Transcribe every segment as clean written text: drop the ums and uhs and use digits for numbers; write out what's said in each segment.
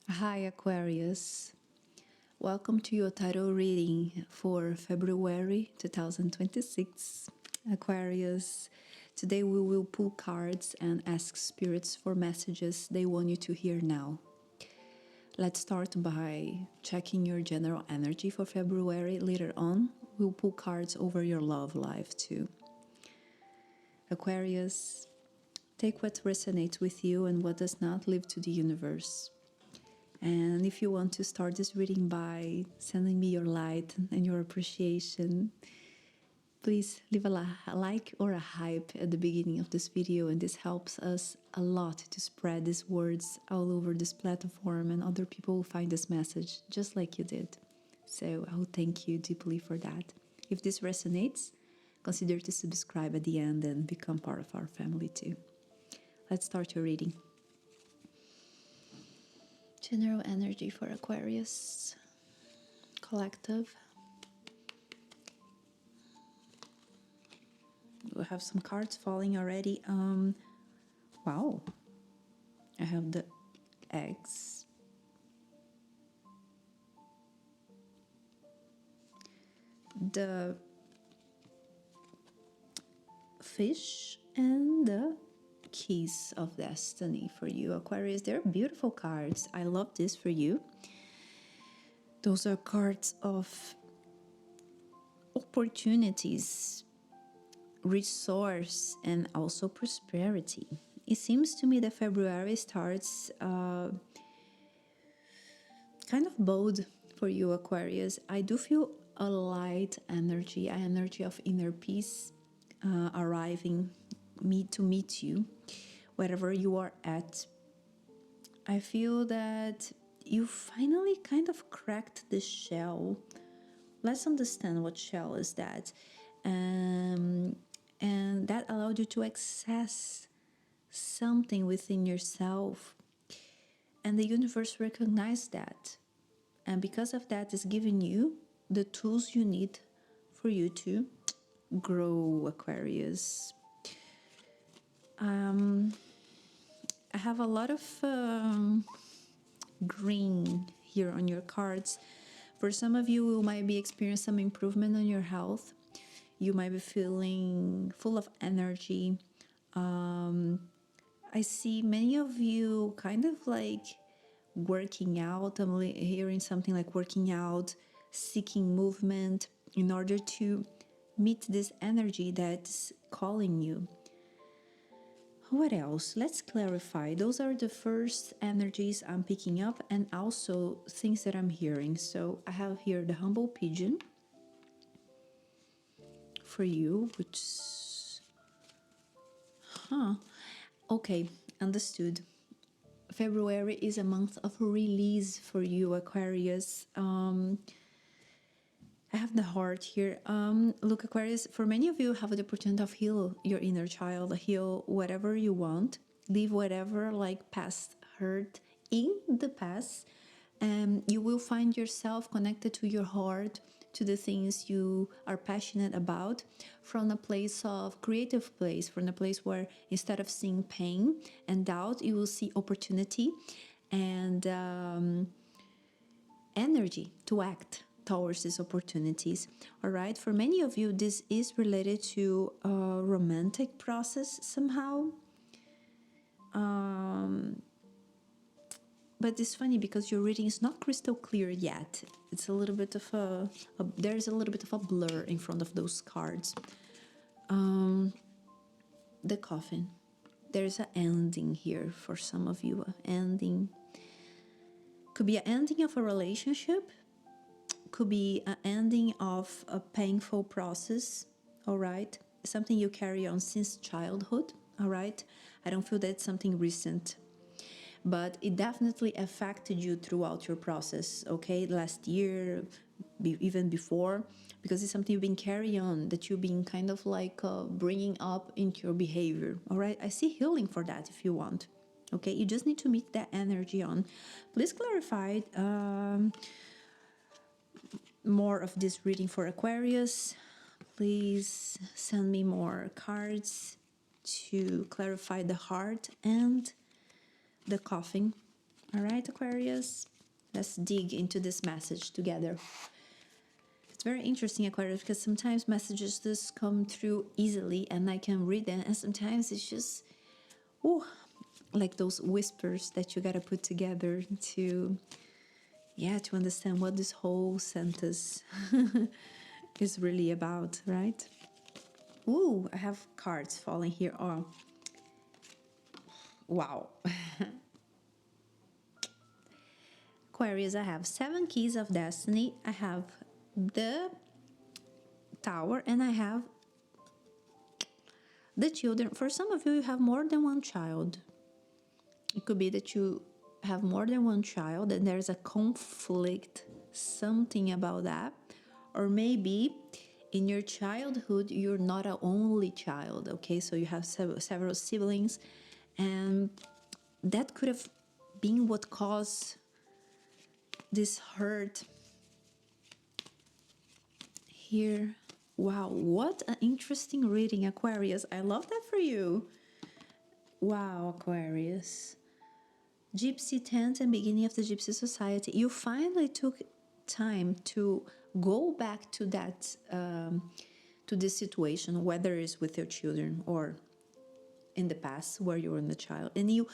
Hi Aquarius, welcome to your tarot reading for February 2026. Aquarius, today we will pull cards and ask spirits for messages they want you to hear now. Let's start by checking your general energy for February. Later on, we'll pull cards over your love life too. Aquarius, take what resonates with you and what does not, leave to the universe. And if you want to start this reading by sending me your light and your appreciation, please leave a like or a hype at the beginning of this video, and this helps us a lot to spread these words all over this platform, and other people will find this message just like you did. So I will thank you deeply for that. If this resonates, consider to subscribe at the end and become part of our family too. Let's start your reading. General energy for Aquarius, collective. We have some cards falling already. Wow. I have the eggs. The fish and the keys of destiny for you, Aquarius. They're beautiful cards. I love this for you. Those are cards of opportunities, resource, and also prosperity. It seems to me that February starts kind of bold for you, Aquarius. I do feel a light energy, an energy of inner peace arriving to meet you wherever you are at. I feel that you finally kind of cracked the shell. Let's understand what shell is that. And that allowed you to access something within yourself. And the universe recognized that. And because of that, it's giving you the tools you need for you to grow, Aquarius. I have a lot of green here on your cards. For some of you, you might be experiencing some improvement on your health. You might be feeling full of energy. I see many of you kind of like working out. I'm hearing something like working out, seeking movement in order to meet this energy that's calling you. What else? Let's clarify. Those are the first energies I'm picking up, and also things that I'm hearing. So I have here the humble pigeon for you, which... Okay, understood. February is a month of release for you, Aquarius. I have the heart here. Look, Aquarius, for many of you have the opportunity of heal your inner child, heal whatever you want, leave whatever like past hurt in the past. You will find yourself connected to your heart, to the things you are passionate about, from a place of creative place, from a place where instead of seeing pain and doubt, you will see opportunity and energy to act towards these opportunities. All right, for many of you, this is related to a romantic process somehow. But it's funny because your reading is not crystal clear yet. It's a little bit of there's a little bit of a blur in front of those cards. The coffin. There's an ending here for some of you. An ending. Could be an ending of a relationship. Could be an ending of a painful process. All right. Something you carry on since childhood. All right. I don't feel that's something recent, but it definitely affected you throughout your process, okay? Last year, even before, because it's something you've been carrying on, that you've been kind of like bringing up into your behavior, all right? I see healing for that if you want, okay? You just need to meet that energy on. Please clarify more of this reading for Aquarius. Please send me more cards to clarify the heart and the coffin All right, Aquarius, let's dig into this message together. It's very interesting, Aquarius, because sometimes messages just come through easily and I can read them, and sometimes it's just, oh, like those whispers that you gotta put together to, yeah, to understand what this whole sentence is really about, right? Ooh, I have cards falling here. Oh, wow. Aquarius, I have 7 keys of destiny. I have the Tower, and I have the children. For some of you, you have more than one child. It could be that you have more than one child and there's a conflict, something about that. Or maybe in your childhood, you're not an only child, okay? So you have several siblings, and that could have been what caused this hurt here. Wow, what an interesting reading, Aquarius. I love that for you. Wow, Aquarius. Gypsy tent and beginning of the Gypsy Society. You finally took time to go back to that, to this situation, whether it's with your children or in the past where you were in the child, and you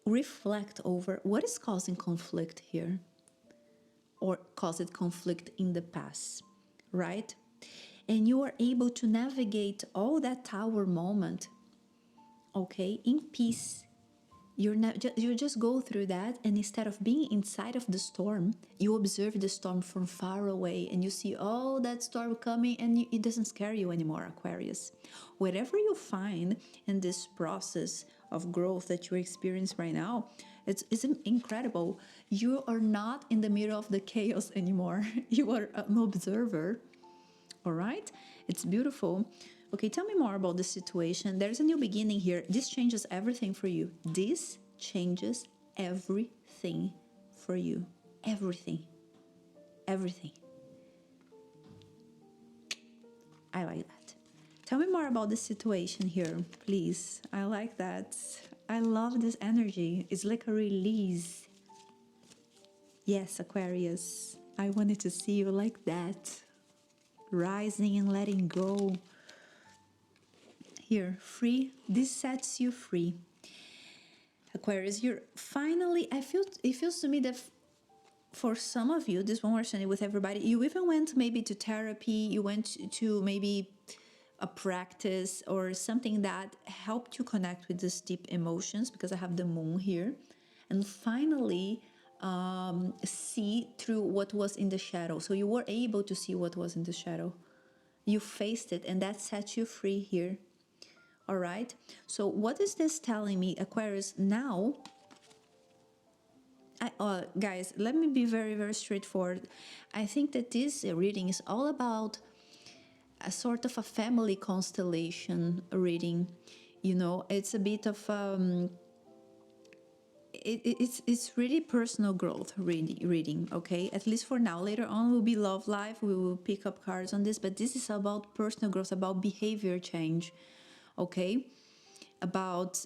reflect over what is causing conflict here, or caused conflict in the past, right? And you are able to navigate all that tower moment, okay, in peace. You just go through that, and instead of being inside of the storm, you observe the storm from far away, and you see all that storm coming, and it doesn't scare you anymore, Aquarius. Whatever you find in this process of growth that you experience right now, it's incredible. You are not in the middle of the chaos anymore. You are an observer. All right, it's beautiful. Okay, tell me more about the situation. There's a new beginning here. This changes everything for you. This changes everything for you. Everything. Everything. I like that. Tell me more about the situation here, please. I like that. I love this energy. It's like a release. Yes, Aquarius. I wanted to see you like that. Rising and letting go. Here, free. This sets you free. Aquarius, you're finally, it feels to me that for some of you, this won't resonate with everybody. You even went maybe to therapy, you went to maybe a practice or something that helped you connect with these deep emotions, because I have the moon here. And finally, see through what was in the shadow. So you were able to see what was in the shadow. You faced it, and that set you free here. All right, so what is this telling me, Aquarius? Now, guys, let me be very, very straightforward. I think that this reading is all about a sort of a family constellation reading. You know, it's a bit of it's really personal growth reading, okay? At least for now. Later on will be love life. We will pick up cards on this, but this is about personal growth, about behavior change. Okay, about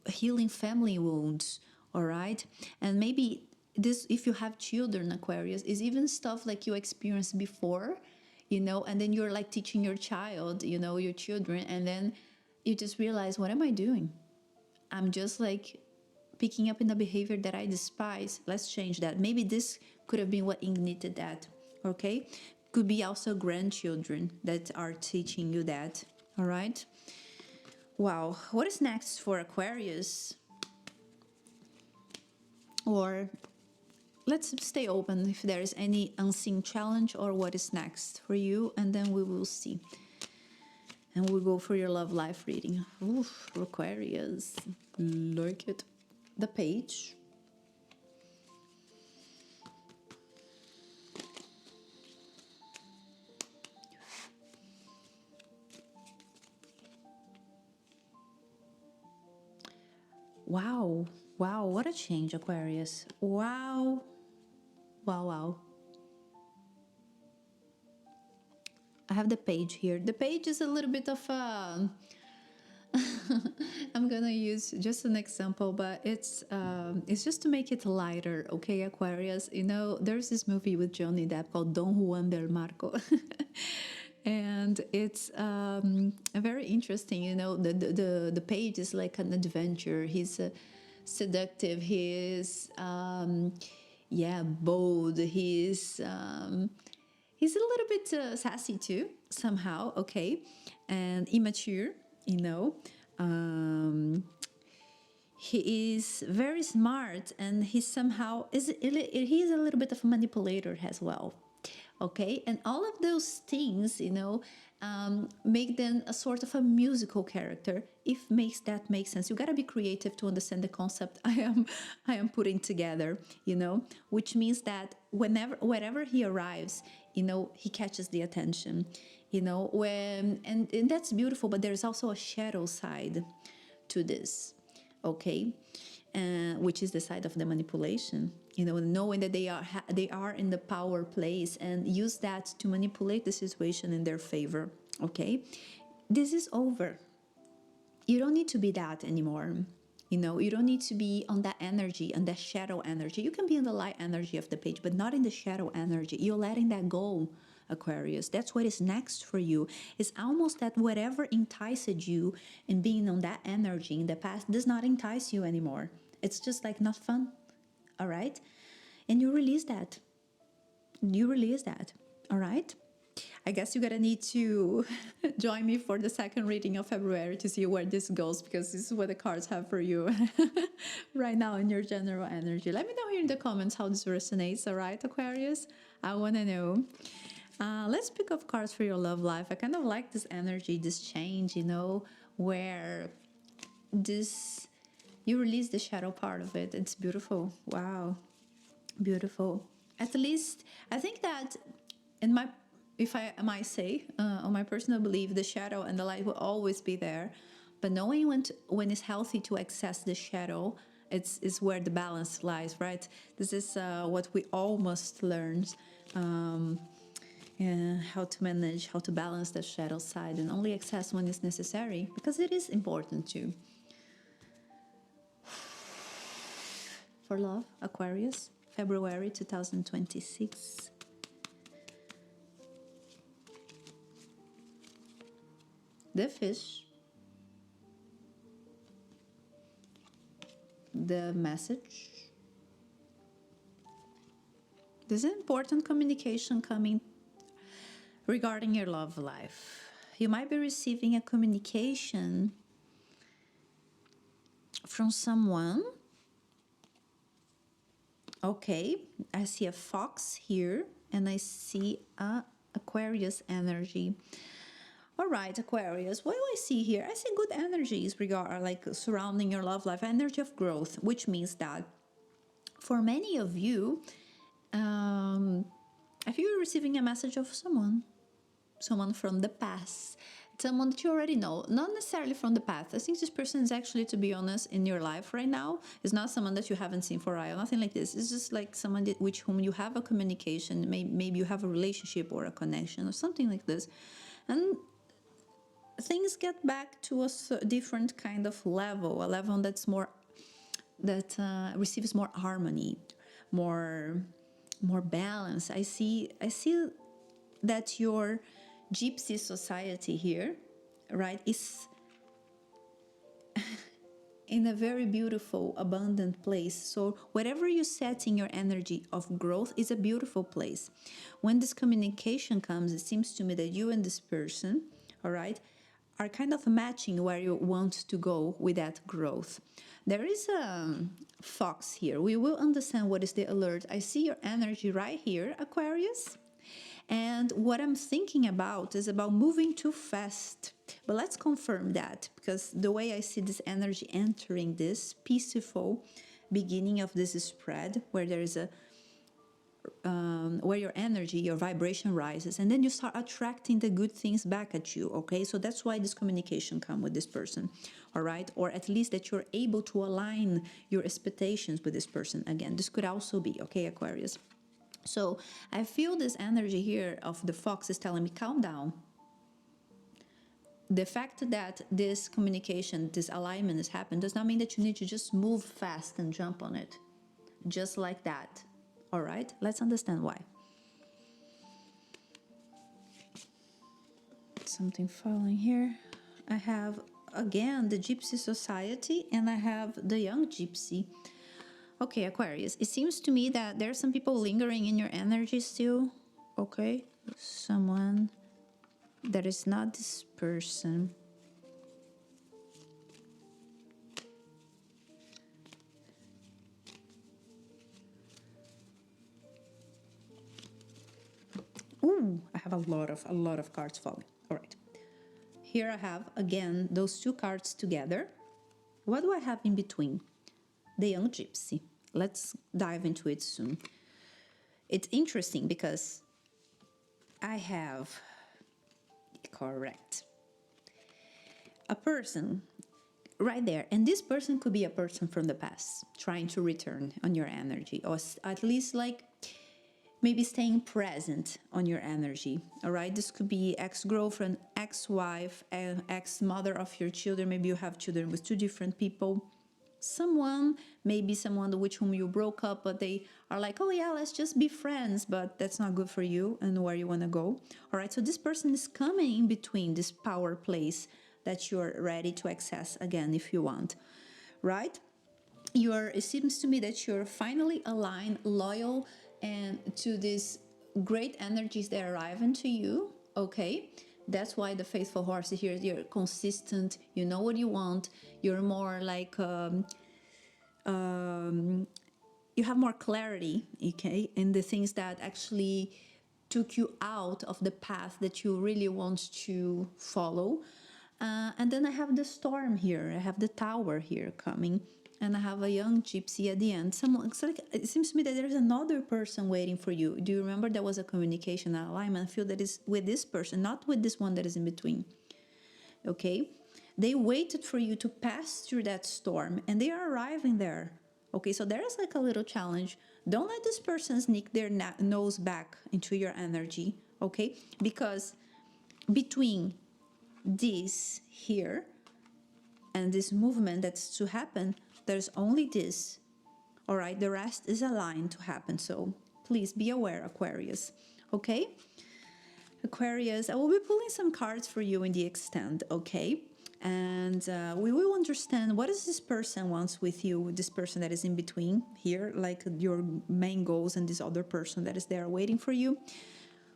healing family wounds. All right, and maybe this, if you have children, Aquarius, is even stuff like you experienced before, you know, and then you're like teaching your child, you know, your children, and then you just realize, what am I doing? I'm just like picking up in the behavior that I despise. Let's change that. Maybe this could have been what ignited that. Okay, could be also grandchildren that are teaching you that. All right. Wow. What is next for Aquarius? Or let's stay open if there is any unseen challenge or what is next for you, and then we will see. And we'll go for your love life reading. Oof, Aquarius. Like it. The page. Wow. Wow, what a change, Aquarius. Wow. Wow, wow. I have the page here. The page is a little bit of a... I'm I'm gonna use just an example, but it's just to make it lighter, okay, Aquarius. You know, there's this movie with Johnny Depp called Don Juan del Marco, and it's very interesting. You know, the page is like an adventure. He's seductive. He's yeah, bold. He's a little bit sassy too, somehow, okay, and immature, you know. He is very smart, and he somehow he's a little bit of a manipulator as well, okay. And all of those things, you know, make them a sort of a musical character. If makes that make sense, you gotta be creative to understand the concept I am putting together, you know, which means that wherever he arrives, you know, he catches the attention, you know, and that's beautiful. But there's also a shadow side to this, okay, which is the side of the manipulation, you know, knowing that they are in the power place and use that to manipulate the situation in their favor, okay. This is over. You don't need to be that anymore. You know, you don't need to be on that energy, on that shadow energy. You can be in the light energy of the page, but not in the shadow energy. You're letting that go, Aquarius. That's what is next for you. It's almost that whatever enticed you in being on that energy in the past does not entice you anymore. It's just like not fun. All right? And you release that. You release that. All right? I guess you're gonna need to join me for the second reading of February to see where this goes, because this is what the cards have for you right now in your general energy. Let me know here in the comments how this resonates, all right, Aquarius? I wanna know. Let's pick up cards for your love life. I kind of like this energy, this change, you know, where you release the shadow part of it. It's beautiful. Wow. Beautiful. At least, I think that if I might say, on my personal belief, the shadow and the light will always be there. But knowing when it's healthy to access the shadow, is where the balance lies, right? This is what we all must learn. How to manage, how to balance the shadow side, and only access when it's necessary, because it is important too. For love, Aquarius, February 2026. The fish, the message. There's an important communication coming regarding your love life. You might be receiving a communication from someone. Okay, I see a fox here, and I see a Aquarius energy. All right, Aquarius, what do I see here? I see good energies surrounding your love life, energy of growth, which means that for many of you, if you're receiving a message of someone from the past, someone that you already know, not necessarily from the past. I think this person is actually, to be honest, in your life right now. It's not someone that you haven't seen for a while, nothing like this. It's just like someone with whom you have a communication, maybe you have a relationship or a connection or something like this. And things get back to a different kind of level, a level that's more, that receives more harmony, more balance. I see that your gypsy society here, right, is in a very beautiful, abundant place. So wherever you set in your energy of growth is a beautiful place. When this communication comes, it seems to me that you and this person, all right, are kind of matching where you want to go with that growth. There is a fox here. We will understand what is the alert. I see your energy right here, Aquarius. And what I'm thinking about is about moving too fast. But let's confirm that, because the way I see this energy entering this peaceful beginning of this spread, where there is where your energy, your vibration rises, and then you start attracting the good things back at you, okay? So that's why this communication comes with this person, all right? Or at least that you're able to align your expectations with this person. Again, this could also be, okay, Aquarius? So I feel this energy here of the fox is telling me, calm down. the fact that this communication, this alignment has happened does not mean that you need to just move fast and jump on it. Just like that. All right? Let's understand why. Something falling here. I have, again, the Gypsy Society, and I have the Young Gypsy. Okay, Aquarius, it seems to me that there are some people lingering in your energy still. Okay? Someone that is not this person. Ooh, I have a lot of cards falling. All right. Here I have, again, those two cards together. What do I have in between? The Young Gypsy. Let's dive into it soon. It's interesting because I have, correct, a person right there. And this person could be a person from the past trying to return on your energy, or at least like maybe staying present on your energy. All right, this could be ex-girlfriend, ex-wife, and ex-mother of your children. Maybe you have children with two different people. Someone, maybe someone with whom you broke up, but they are like, oh yeah, let's just be friends, but that's not good for you and where you want to go. All right, so this person is coming in between this power place that you're ready to access again if you want, right? It seems to me that you're finally aligned, loyal, and to these great energies that arrive into you. Okay, that's why the faithful horse is here. You're consistent, you know what you want, you're more like you have more clarity, okay, in the things that actually took you out of the path that you really want to follow. And then I have the storm here, I have the tower here coming, and I have a young gypsy at the end. It seems to me that there's another person waiting for you. Do you remember there was a communication alignment? I feel that is with this person, not with this one that is in between. Okay? They waited for you to pass through that storm, and they are arriving there. Okay, so there is like a little challenge. Don't let this person sneak their nose back into your energy, okay? Because between this here and this movement that's to happen, there's only this. All right, the rest is aligned to happen. So please be aware, Aquarius. Okay, Aquarius, I will be pulling some cards for you in the extent. Okay, and we will understand what does this person wants with you, this person that is in between here, like your main goals and this other person that is there waiting for you.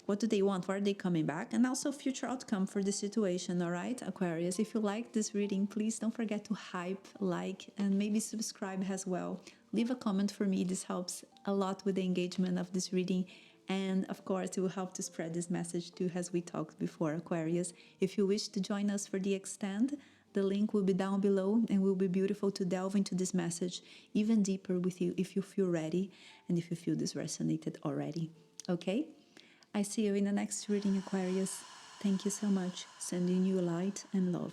What do they want? Why are they coming back? And also future outcome for the situation, all right, Aquarius? If you like this reading, please don't forget to hype, like, and maybe subscribe as well. Leave a comment for me. This helps a lot with the engagement of this reading. And of course, it will help to spread this message too, as we talked before, Aquarius. If you wish to join us for the extend, the link will be down below, and it will be beautiful to delve into this message even deeper with you if you feel ready and if you feel this resonated already. Okay? I see you in the next reading, Aquarius. Thank you so much. Sending you light and love.